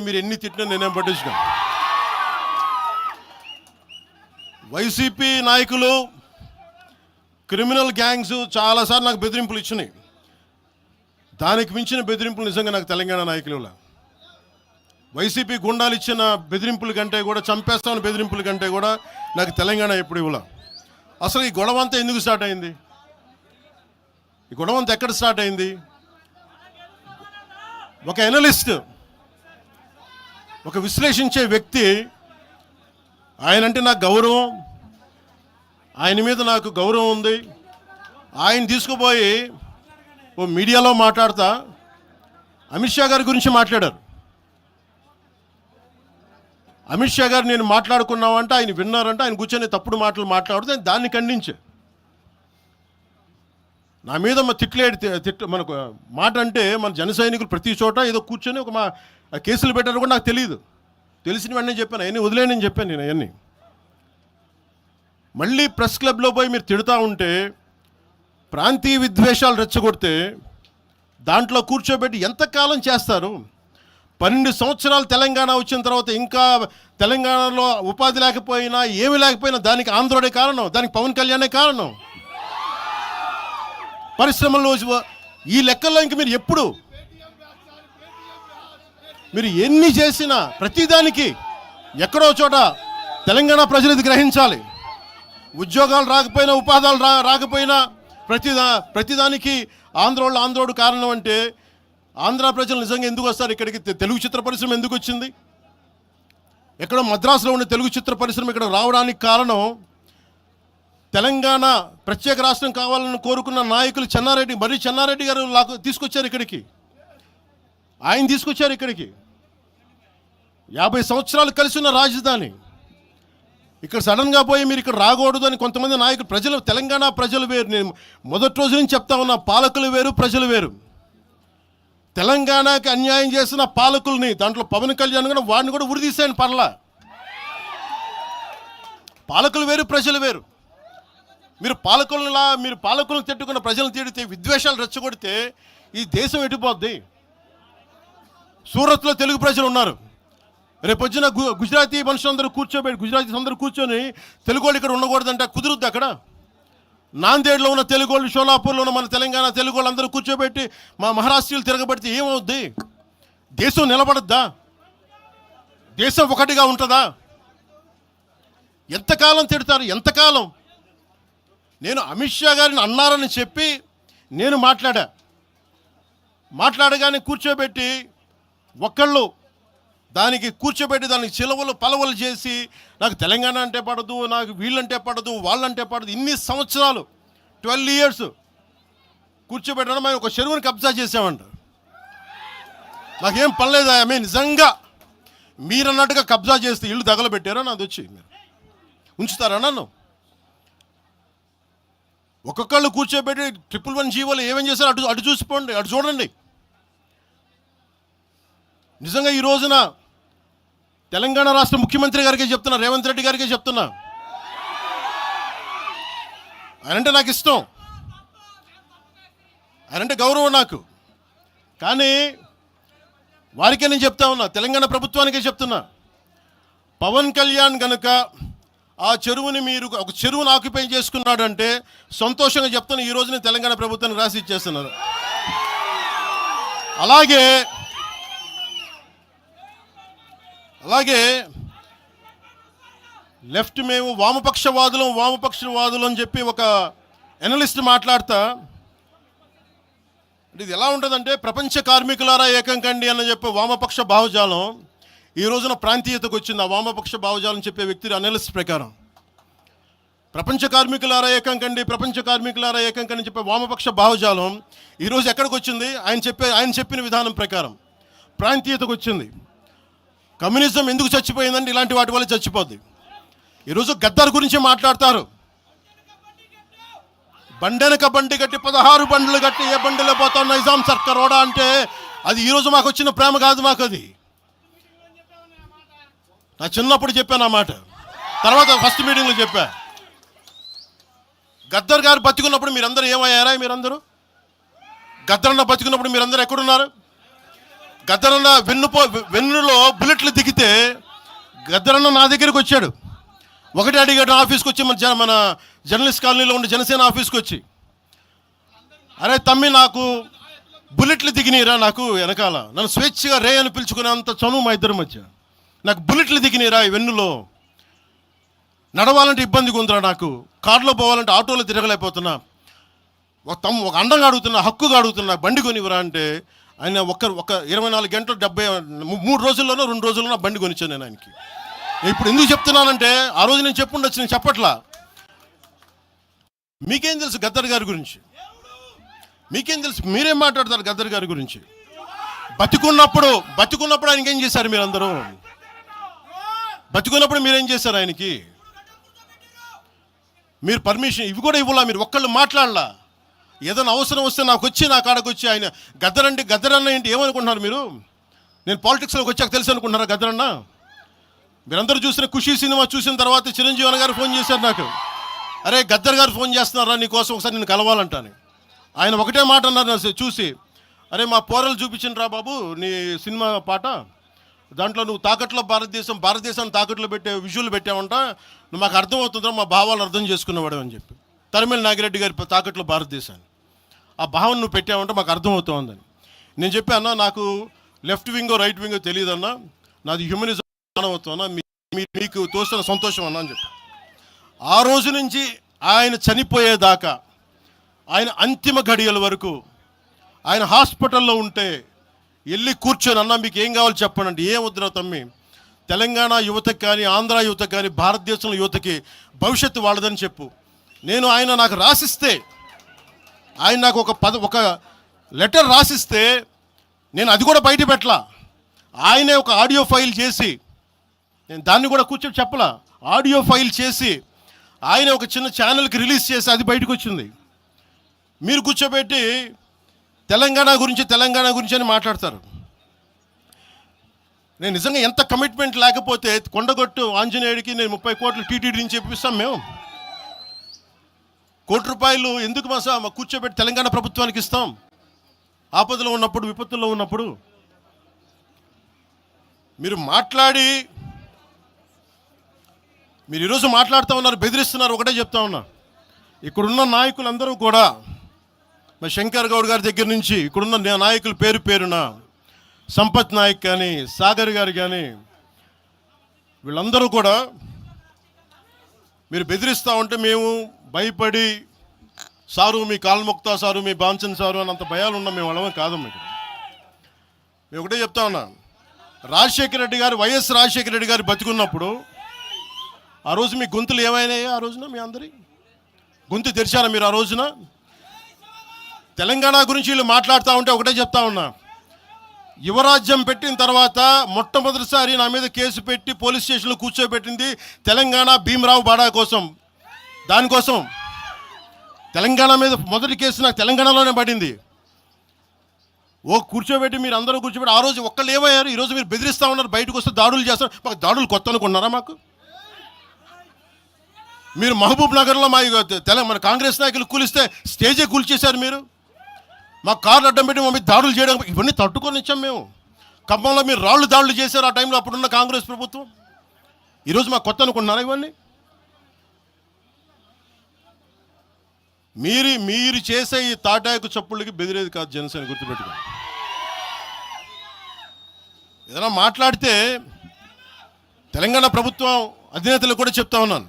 మీరు ఎన్ని తిట్టినా నేనేం పట్టించుకోను. వైసీపీ నాయకులు క్రిమినల్ గ్యాంగ్స్ చాలాసార్లు నాకు బెదిరింపులు ఇచ్చినాయి. దానికి మించిన బెదిరింపులు నిజంగా నాకు తెలంగాణ నాయకులు వైసీపీ గుండాలు ఇచ్చిన బెదిరింపుల కంటే కూడా, చంపేస్తామని బెదిరింపుల కంటే కూడా నాకు తెలంగాణ ఎప్పుడు ఇవ్వలే. అసలు ఈ గొడవ అంతా ఎందుకు స్టార్ట్ అయింది? ఈ గొడవ అంతా ఎక్కడ స్టార్ట్ అయింది? ఒక ఎనలిస్ట్, ఒక విశ్లేషించే వ్యక్తి, ఆయనంటే నాకు గౌరవం, ఆయన మీద నాకు గౌరవం ఉంది, ఆయన తీసుకుపోయి ఓ మీడియాలో మాట్లాడతా అమిత్ షా గారి గురించి మాట్లాడారు. అమిత్ షా గారు నేను మాట్లాడుకున్నామంటే ఆయన విన్నారంటే ఆయన కూర్చొని తప్పుడు మాటలు మాట్లాడితే దాన్ని ఖండించే. నా మీద మనకు మాట అంటే మన జన సైనికులు ప్రతి చోట ఏదో కూర్చొని ఒక కేసులు పెట్టారు కూడా నాకు తెలియదు. తెలిసిన వెంటనే చెప్పాను, అవన్నీ వదిలేనని చెప్పాను నేను. అవన్నీ మళ్ళీ ప్రెస్ క్లబ్లో పోయి మీరు తిడుతూ ఉంటే, ప్రాంతీయ విద్వేషాలు రెచ్చగొడితే దాంట్లో కూర్చోబెట్టి ఎంతకాలం చేస్తారు? 12 సంవత్సరాలు తెలంగాణ వచ్చిన తర్వాత ఇంకా తెలంగాణలో ఉపాధి లేకపోయినా ఏమి లేకపోయినా దానికి ఆంధ్రుడే కారణం, దానికి పవన్ కళ్యాణే కారణం. పరిశ్రమల్లో ఈ లెక్కల్లో ఇంక మీరు ఎప్పుడు మీరు ఎన్ని చేసినా ప్రతిదానికి ఎక్కడో చోట తెలంగాణ ప్రజలు ఇది గ్రహించాలి. ఉద్యోగాలు రాకపోయినా, ఉపాధాలు రాకపోయినా ప్రతిదానికి ఆంధ్రోడు కారణం అంటే ఆంధ్ర ప్రజలు నిజంగా ఎందుకు వస్తారు ఇక్కడికి? తెలుగు చిత్ర పరిశ్రమ ఎందుకు వచ్చింది? ఎక్కడో మద్రాసులో ఉన్న తెలుగు చిత్ర పరిశ్రమ ఇక్కడ రావడానికి కారణం తెలంగాణ ప్రత్యేక రాష్ట్రం కావాలని కోరుకున్న నాయకులు చెన్నారెడ్డి గారు తీసుకొచ్చారు ఇక్కడికి. ఆయన తీసుకొచ్చారు ఇక్కడికి. 50 సంవత్సరాలు కలిసి ఉన్న రాజధాని ఇక్కడ సడన్గా పోయి మీరు ఇక్కడ రాకూడదు అని కొంతమంది నాయకులు, తెలంగాణ ప్రజలు వేరు. నేను మొదటి రోజు నుంచి చెప్తా ఉన్నా, పాలకులు వేరు, ప్రజలు వేరు. తెలంగాణకి అన్యాయం చేసిన పాలకుల్ని, దాంట్లో పవన్ కళ్యాణ్ కూడా, వాడిని కూడా ఉరిదీసాను పర్లా. పాలకులు వేరు, ప్రజలు వేరు. మీరు పాలకులను తిట్టుకున్న ప్రజలను తిడితే, విద్వేషాలు రెచ్చగొడితే ఈ దేశం ఎటుపోద్ది? సూరత్లో తెలుగు ప్రజలు ఉన్నారు. రేపొచ్చిన గుజరాతీ మనుషులందరూ గుజరాతీస్ అందరూ కూర్చొని తెలుగు వాళ్ళు ఇక్కడ ఉండకూడదంటే కుదురుద్ది అక్కడ? నాందేడ్లో ఉన్న తెలుగు వాళ్ళు, షోలాపూర్లో ఉన్న మన తెలంగాణ తెలుగు వాళ్ళు అందరూ కూర్చోబెట్టి మా మహారాష్ట్రీయులు తిరగబడితే ఏమవుద్ది? దేశం నిలబడద్దా? దేశం ఒకటిగా ఉంటుందా? ఎంతకాలం తిడతారు? ఎంతకాలం? నేను అమిత్ షా గారిని అన్నారని చెప్పి నేను మాట్లాడగానే కూర్చోబెట్టి ఒక్కళ్ళు దానికి చిలవలు పలవలు చేసి నాకు తెలంగాణ అంటే పడదు, నాకు వీళ్ళంటే పడదు, వాళ్ళంటే పడదు, ఇన్ని సంవత్సరాలు 12 years కూర్చోబెట్టడం. మేము ఒక చెరువుని కబ్జా చేసామంట. నాకేం పనిలేదు. నిజంగా మీరన్నట్టుగా కబ్జా చేస్తే ఇల్లు తగలబెట్టారా? నాది వచ్చి మీరు ఉంచుతారా నన్ను? ఒక్కొక్కళ్ళు కూర్చోబెట్టి 111 జీవోలు ఏమేం చేశారు అటు చూసిపోండి, అటు చూడండి. నిజంగా ఈ రోజున తెలంగాణ రాష్ట్ర ముఖ్యమంత్రి గారికే చెప్తున్నా, రేవంత్ రెడ్డి గారికే చెప్తున్నా, ఆయనంటే నాకు ఇష్టం, ఆయనంటే గౌరవం నాకు. కానీ వారికే నేను చెప్తా ఉన్నా, తెలంగాణ ప్రభుత్వానికే చెప్తున్నా, పవన్ కళ్యాణ్ కనుక ఆ చెరువుని ఒక చెరువును ఆక్యుపై చేసుకున్నాడు అంటే సంతోషంగా చెప్తాను, ఈ రోజున తెలంగాణ ప్రభుత్వానికి రాసి ఇచ్చేస్తున్నారు. అలాగే లెఫ్ట్ మేము వామపక్షవాదులు అని చెప్పి ఒక ఎనలిస్ట్ మాట్లాడతా, ఇది ఎలా ఉంటుందంటే, ప్రపంచ కార్మికులారా ఏకం కండి అని చెప్పి వామపక్ష భావజాలం ఈ రోజున ప్రాంతీయతకు వచ్చింది. ఆ వామపక్ష భావజాలం చెప్పే వ్యక్తి అనలిస్ట్ ప్రకారం ప్రపంచ కార్మికులారా ఏకం కండి చెప్పే వామపక్ష భావజాలం ఈరోజు ఎక్కడికి వచ్చింది? ఆయన చెప్పిన విధానం ప్రకారం ప్రాంతీయతకు వచ్చింది. కమ్యూనిజం ఎందుకు చచ్చిపోయిందంటే ఇలాంటి వాటి వల్ల చచ్చిపోద్ది. ఈరోజు గద్దర్ గురించి మాట్లాడతారు. బండెనక బండి కట్టి 16 బండ్లు కట్టి ఏ బండిలో పోతాం నైజాం సర్కార్ ఓడా అంటే అది ఈరోజు మాకు వచ్చిన ప్రేమ కాదు. మాకు అది నా చిన్నప్పుడు చెప్పాను ఆ మాట, తర్వాత ఫస్ట్ మీటింగ్లో చెప్పా. గద్దర్ గారు బతికున్నప్పుడు మీరందరూ ఏమయ్యారా? మీరందరూ గద్దరన్న బతికున్నప్పుడు మీరందరూ ఎక్కడున్నారు? గద్దరన్న వెన్నులో బుల్లెట్లు దిగితే గద్దరన్న నా దగ్గరికి వచ్చాడు. ఒకటి అడిగాడు ఆఫీస్కి వచ్చి, మన జర్నలిస్ట్ కాలనీలో ఉండే జనసేన ఆఫీస్కి వచ్చి, అరే తమ్మి నాకు బుల్లెట్లు దిగినీరా, నాకు వెనకాల నన్ను స్వేచ్ఛగా రే అని పిలుచుకునే అంత చనువు మా ఇద్దరి మధ్య, నాకు బుల్లెట్లు దిగినీరా ఈ వెన్నులో, నడవాలంటే ఇబ్బందిగా ఉందిరా, నాకు కారులో పోవాలంటే ఆటోలో తిరగలేకపోతున్నా, ఒక అండంగా అడుగుతున్నా, హక్కుగా అడుగుతున్నా, బండి కొనివరా అంటే ఆయన ఒక 24 గంటలు 3 రోజుల్లోనో 2 రోజుల్లోనో బండి కొనిచ్చాను నేను ఆయనకి. ఇప్పుడు ఎందుకు చెప్తున్నానంటే ఆ రోజు నేను చెప్పుండొచ్చు, నేను చెప్పట్లా. మీకేం తెలుసు గద్దర్ గారి గురించి? మీకేం తెలుసు? మీరేం మాట్లాడతారు గద్దర్ గారి గురించి? బతికున్నప్పుడు ఆయనకి ఏం చేశారు మీరందరూ? బతికున్నప్పుడు మీరేం చేశారు ఆయనకి? మీరు పర్మిషన్ ఇవి కూడా ఇవ్వాలా, మీరు ఒక్కళ్ళు మాట్లాడలా. ఏదైనా అవసరం వస్తే నా కాడకు వచ్చి ఆయన గద్దరన్న ఏంటి ఏమనుకుంటున్నారు మీరు? నేను పాలిటిక్స్లోకి వచ్చాక తెలుసు అనుకుంటున్నారా గద్దరన్న? మీరందరూ చూసిన ఖుషీ సినిమా చూసిన తర్వాత చిరంజీవి గారు ఫోన్ చేశారు నాకు, అరే గద్దర్ గారు ఫోన్ చేస్తున్నారా నీకోసం, ఒకసారి నేను కలవాలంటాను. ఆయన ఒకటే మాట అన్నారు చూసి, అరే మా పోరలు చూపించిన రా బాబు నీ సినిమా పాట, దాంట్లో నువ్వు తాకట్లో భారతదేశాన్ని తాకట్లో పెట్టే విజువల్ పెట్టావంట, నువ్వు మాకు అర్థమవుతుందా, మా భావాలు అర్థం చేసుకునేవాడు అని చెప్పి. తరిమేల నాగిరెడ్డి గారి తాకట్లో భారతదేశాన్ని ఆ భావన నువ్వు పెట్టావంటే మాకు అర్థమవుతుందని నేను చెప్పాను. నాకు లెఫ్ట్ వింగో రైట్ వింగో తెలియదన్నా, నాది హ్యూమనిజం అవుతున్నా, మీకు తోస్తున్న సంతోషం అన్నా అని చెప్పి. ఆ రోజు నుంచి ఆయన చనిపోయేదాకా, ఆయన అంతిమ ఘడియల వరకు ఆయన హాస్పిటల్లో ఉంటే వెళ్ళి కూర్చొని, అన్నా మీకు ఏం కావాలో చెప్పండి అంటే, ఏం వద్దురా తమ్మి, తెలంగాణ యువతకి కానీ ఆంధ్ర యువతకి కానీ భారతదేశంలో యువతకి భవిష్యత్తు వాళ్ళదని చెప్పు. ఆయన నాకు రాసిస్తే, ఆయన నాకు ఒక లెటర్ రాసిస్తే నేను అది కూడా బయట పెట్టలా. ఆయనే ఒక ఆడియో ఫైల్ చేసి, నేను దాన్ని కూడా కూర్చొని చెప్పలా, ఆడియో ఫైల్ చేసి ఆయన ఒక చిన్న ఛానల్కి రిలీజ్ చేసి అది బయటకు వచ్చింది. మీరు కూర్చోబెట్టి తెలంగాణ గురించి అని మాట్లాడతారు. నేను నిజంగా ఎంత కమిట్మెంట్ లేకపోతే కొండగొట్టు ఆంజనేయుడికి నేను 30 కోట్లు టీటీడీ నుంచి ఇప్పిస్తాం మేము. ₹1 కోటి ఎందుకు మా కూర్చోబెట్టి తెలంగాణ ప్రభుత్వానికి ఇస్తాం? ఆపదలో ఉన్నప్పుడు, విపత్తుల్లో ఉన్నప్పుడు మీరు ఈరోజు మాట్లాడుతూ ఉన్నారు, బెదిరిస్తున్నారు. ఒకటే చెప్తా ఉన్నా, ఇక్కడున్న నాయకులందరూ కూడా, మరి శంకర్ గౌడ్ గారి దగ్గర నుంచి ఇక్కడున్న నాయకులు పేరున సంపత్ నాయక్ కానీ సాగర్ గారు కానీ వీళ్ళందరూ కూడా మీరు బెదిరిస్తూ ఉంటే మేము భయపడి, సారు మీ కాల్ముక్తా సారు, మీ బాంచన్ సారు అన్నంత భయాలు ఉన్నాం మేము, వాళ్ళమే కాదు. మీకు మేము ఒకటే చెప్తా ఉన్నా, వైఎస్ రాజశేఖర రెడ్డి గారు బతికున్నప్పుడు ఆ రోజు మీ గొంతులు ఏమైనాయో? ఆ రోజున మీ అందరి గొంతు తెరిచారా మీరు? ఆ రోజున తెలంగాణ గురించి వీళ్ళు మాట్లాడుతూ ఉంటే ఒకటే చెప్తా ఉన్నా, యువరాజ్యం పెట్టిన తర్వాత మొట్టమొదటిసారి నా మీద కేసు పెట్టి పోలీస్ స్టేషన్లో కూర్చోబెట్టింది తెలంగాణ భీమరావు బాడా కోసం. దానికోసం తెలంగాణ మీద మొదటి కేసు నాకు తెలంగాణలోనే పడింది. కూర్చోబెట్టి మీరు అందరూ కూర్చోబెట్టి ఆ రోజు ఒక్కళ్ళు ఏమయ్యారు? ఈరోజు మీరు బెదిరిస్తూ ఉన్నారు, బయటకు వస్తే దాడులు చేస్తారు. మాకు దాడులు కొత్త అనుకున్నారా? మాకు మీరు మహబూబ్ నగర్లో మన కాంగ్రెస్ నాయకులు కూలిస్తే స్టేజే కూల్చేశారు మీరు. మా కార్లు అడ్డం పెట్టి మా మీద దాడులు చేయడం, ఇవన్నీ తట్టుకొని ఇచ్చాం మేము. ఖమ్మంలో మీరు దాడులు చేశారు ఆ టైంలో, అప్పుడున్న కాంగ్రెస్ ప్రభుత్వం. ఈరోజు మాకు కొత్త అనుకుంటున్నారా ఇవన్నీ? మీరు చేసే ఈ తాటాకు చప్పుళ్ళకి బెదిరేది కాదు జనసేన, గుర్తుపెట్టుకోండి. ఏదైనా మాట్లాడితే తెలంగాణ ప్రభుత్వం అధినేతలు కూడా చెప్తా ఉన్నాను,